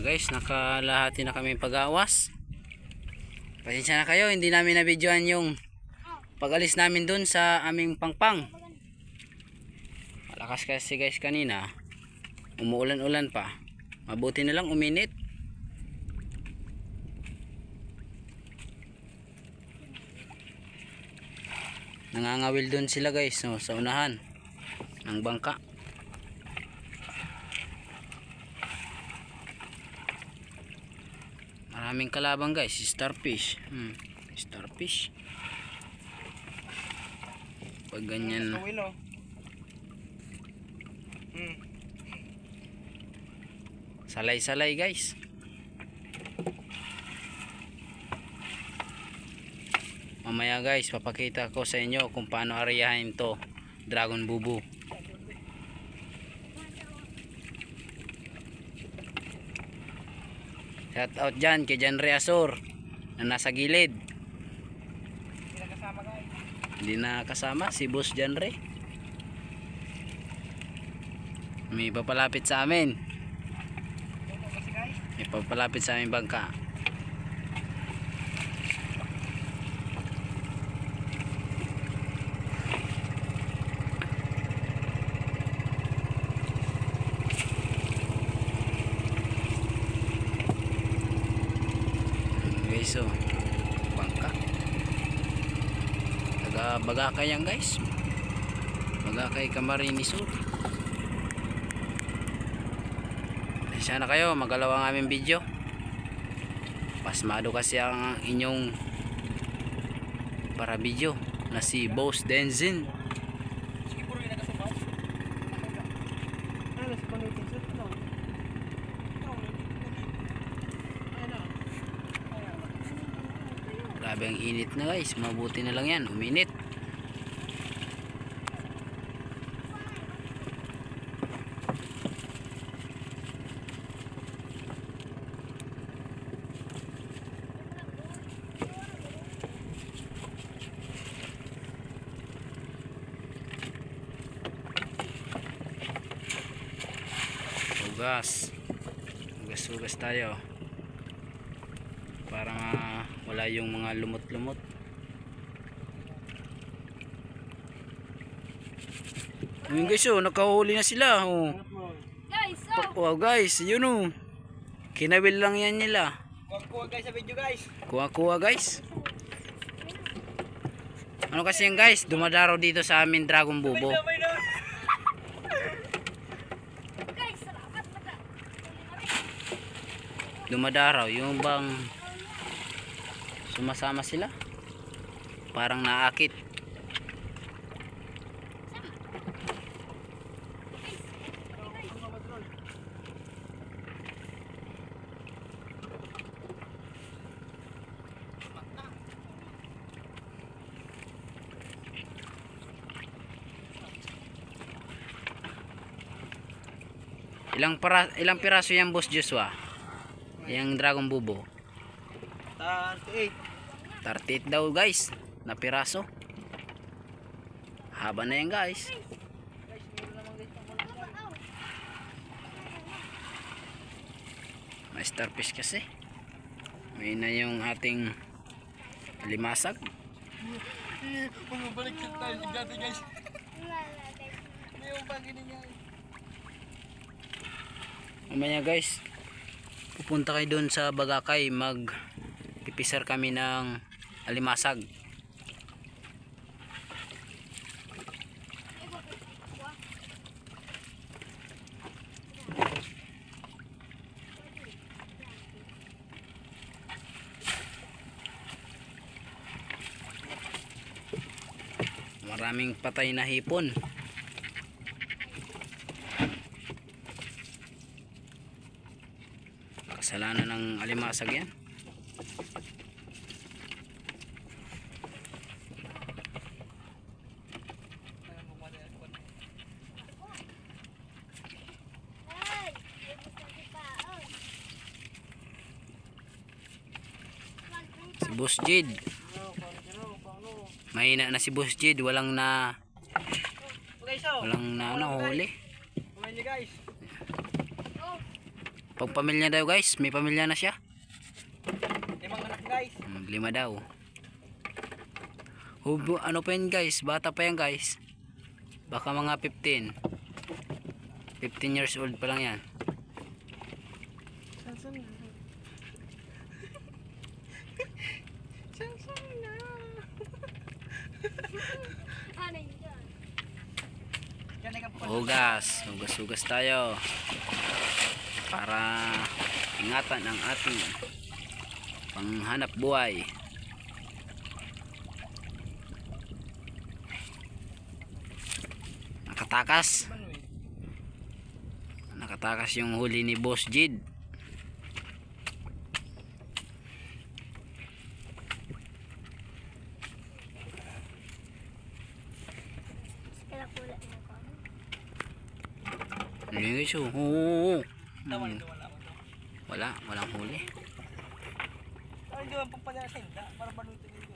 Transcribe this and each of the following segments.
Guys, nakalahati na kami pag-awas. Pasensya na kayo, hindi namin na-videoan yung pag-alis namin dun sa aming pangpang. Malakas kasi guys kanina. Umuulan-ulan pa. Mabuti na lang uminit. Nangangawil dun sila guys, no, sa unahan ng bangka. Maraming kalabang guys, starfish. Starfish. Pag ganyan salay-salay guys. Mamaya guys, papakita ko sa inyo kung paano ariyahin to dragon bubu. Shout out dyan kay Jan Reasor na nasa gilid. Hindi na kasama si Boss Jan Re. May papalapit sa amin. May papalapit sa aming bangka. So, bangka. Taga Bagakay yan guys. Bagakay Camarines Sur. Sana kayo magalaw ang aming video. Pasmado kasi ang inyong para video na si Boss Denzin. Grabe ang init na guys, mabuti na lang yan, uminit. Hugas tayo para wala yung mga lumot-lumot. Ayun guys, oh, nakahuli na sila. Oh. Wow guys, yun oh. Kinawil lang yan nila. Kuha guys sa video guys. Kuha guys. Ano kasi yan guys, dumadaraw dito sa amin dragon bubo. Dumadaraw yung bang sumasama sila, parang naakit. Ilang piraso yan Boss Joshua? Yang dragon bubo 38 daw guys na piraso. Haba na yan guys. May starfish kasi. May na yung ating limasag. Bumabalik tayo dati guys. Yung pagini niya. Mamaya guys, pupunta kayo doon sa Bagakay, mag-pipisar kami ng alimasag. Maraming patay na hipon. Kasalanan ng alimasag yan. Si Boss Jid. Mahina na si Boss Jid, walang na huli. Guys. Pang pamilya daw guys, may pamilya na siya. 5 anak guys. 5 daw. Ano pa yan guys, bata pa yan guys. Baka mga 15 years old pa lang yan. Hugas tayo para ingatan ang ating panghanap buhay. Nakatakas yung huli ni Boss Jid. Ano yun guys? Walang huli. Ay, di ba pagpadala sa inda para balutin dito.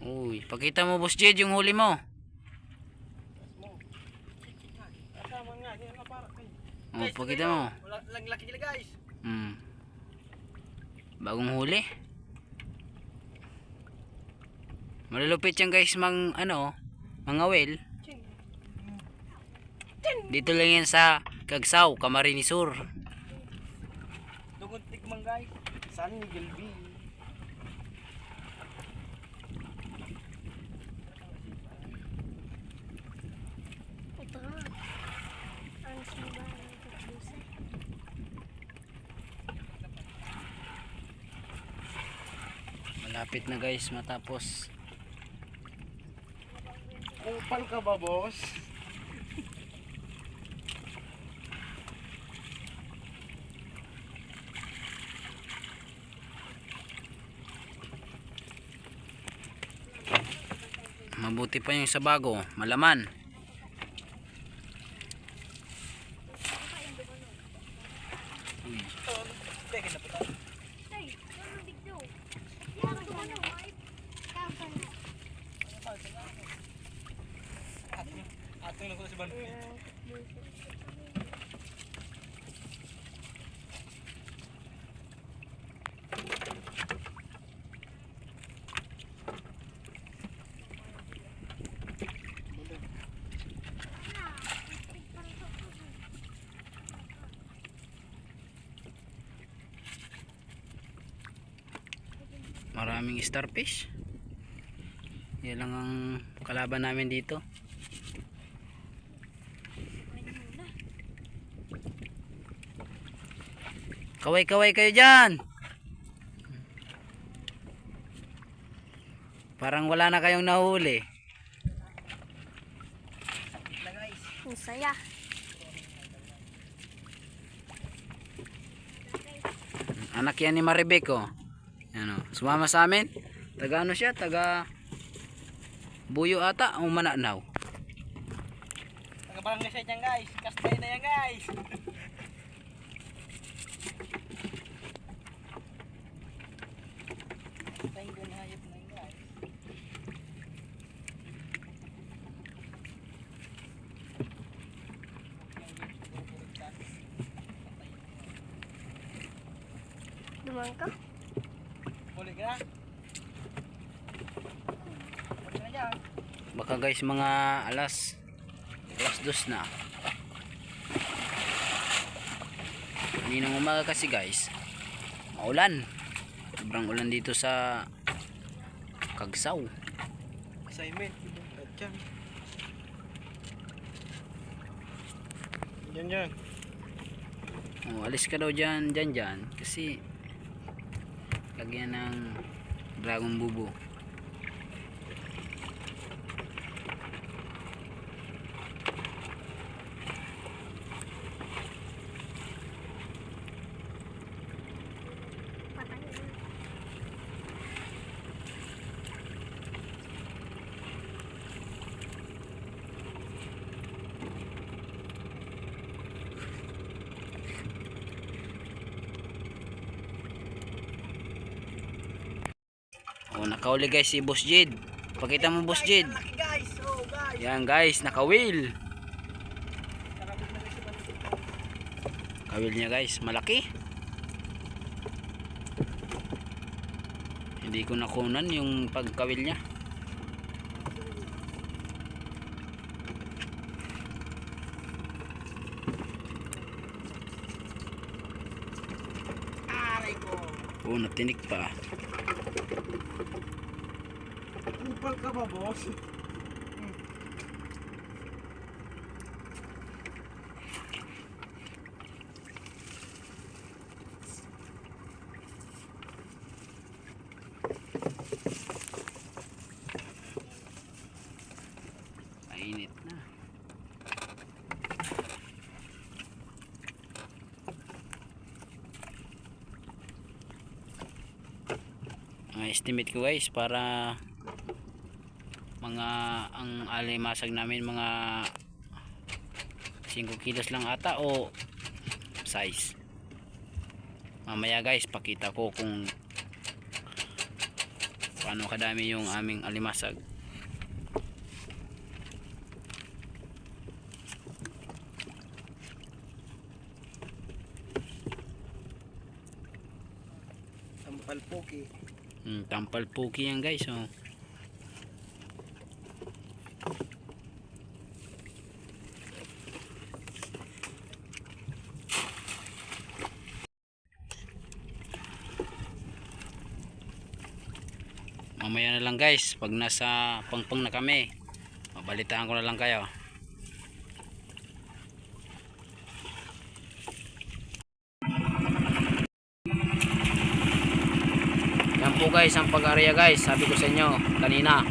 Uy, pakita mo Boss Jid yung huli mo. Kasama nga, hindi na para kayo. Oh, pakita mo. Laki nila guys. Bagong huli. Malulupit yan guys mga well. Dito lang yan sa Cagsaw, Camarines Sur. Dugon tikman guys. San Miguel B. Ito nga. Ang siba ng pagbusa. Malapit na guys matapos. Kupal ka ba, boss? Mabuti pa yung sa bago, malaman. Ating lang ko si Ban. Maraming starfish. Yan lang ang kalaban namin dito. Kaway kayo dyan. Parang wala na kayong nahuli. Ang saya. Anak yan ni Maribek oh. Yan oh. Sumama sa amin. Taga ano siya? Taga Buyo ata o Mananaw. Taga barangay sa dyan guys. Kastay na yan guys. Tayo doon hayop na yan guys. Duman ka? Huli ka na? Huli na dyan. Baka guys mga alas 2 na. Kaninang umaga kasi guys maulan. Sobrang ulan dito sa Cagsaw. Assignment. Dyan. Dyan. Oh, alis ka daw dyan kasi lagyan ng dragon bubo. Oh, nakauli guys si Boss Jid. Pakita mo Boss Jid. Laki guys. Oh guys. Yan guys, nakawil. Kawil niya guys, malaki. Hindi ko nakunan yung pagkawil niya. Aray ko. Oo, natinik pa. Kupal ka ba, boss? Mainit na. Ang estimate ko guys, para mga ang alimasag namin mga 5 kilos lang ata o size. Mamaya guys, pakita ko kung paano kadami yung aming alimasag. Tampal poki. Tampal puki yan guys, oh. Mamaya na lang guys, pag nasa pangpang na kami, mabalitaan ko na lang kayo. Yan po guys ang pag-area guys, sabi ko sa inyo kanina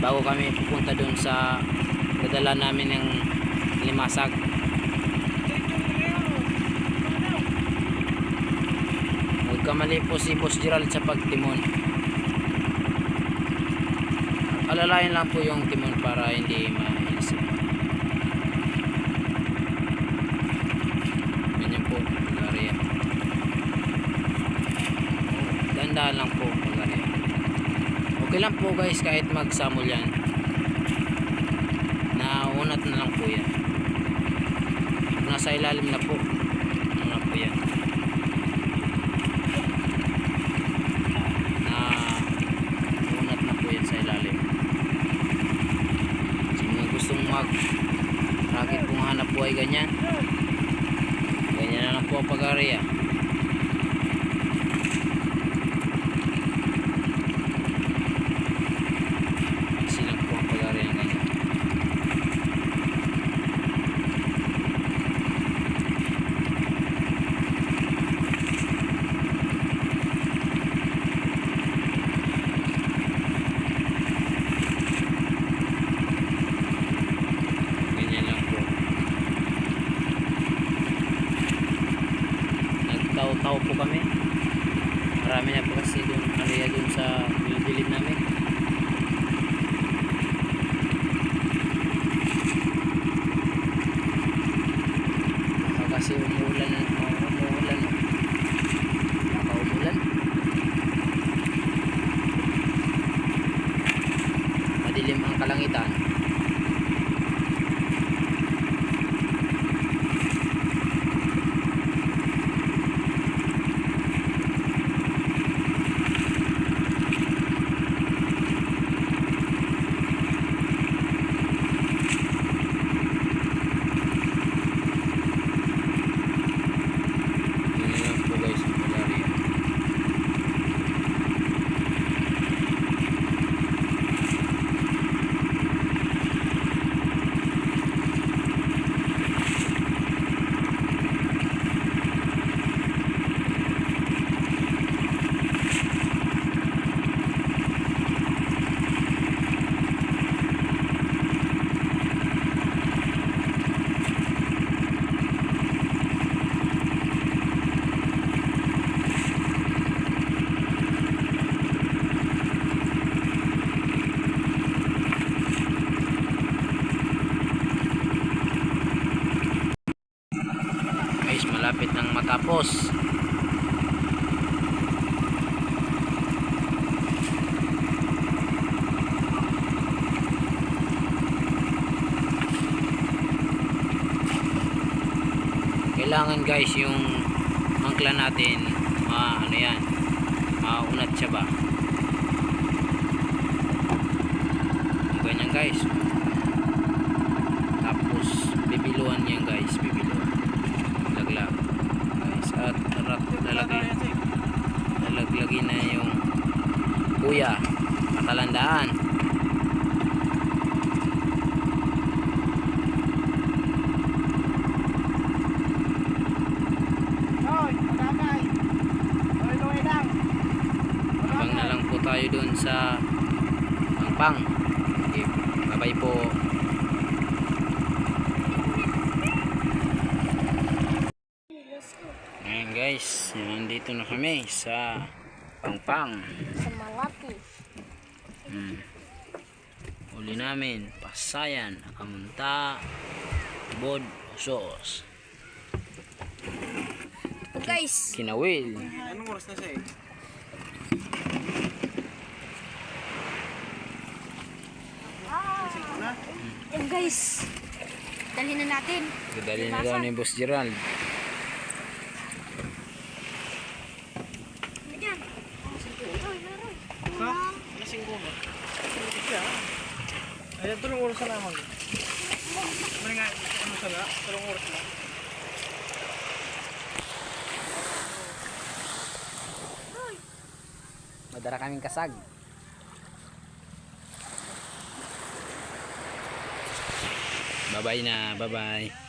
bago kami pupunta dun sa dadala namin ng limasag. Nagkamali po si Boss Gerald sa pagtimon. Alalayan lang po yung timon para hindi ma-isip. Ganyan po pag-area. Dahan-dahan lang po pag-area. Okay lang po guys kahit magsamol yan. Naunat na lang po yan. Nasa ilalim na po. Ano na po yan. Naunat na po yan sa ilalim. Gustong mag rakit kung hanap buhay ganyan na lang po ang pag-area. Silang po ang pag-area ganyan. Tao po kami. Marami na po kasi doon area doon sa bilid namin. Kasi umuulan. Nakaumulan. Madilim ang kalangitan. Malapit nang matapos. kailangan guys yung angkla natin ano yan, maunat siya ba, ganyan guys. Tapos bibiluan yan guys, bibiluan, laglag guys, at lalaglagin na yung kuya, matalandaan. Hoy, magagay. Luwi lang. Abang na lang po tayo dun sa Pangpang. Okay, bye po. Ayan guys, nandito na kami sa Pangpang. Sa Malati. Uli namin, Pasayan, Akamunta, Bod, Usos, Oh guys. Kinawil. Anong oras na siya eh? Oh guys. Dalhin na natin. Dali na daw ni Boss Gerald. Ayan. Roy, Roy. Ha? Lasing ko ba? Ayan, tulong oras na naman. Ano nga, ano siya nga? Tulong oras na. Madara kaming kasag. Bye-bye na, bye-bye.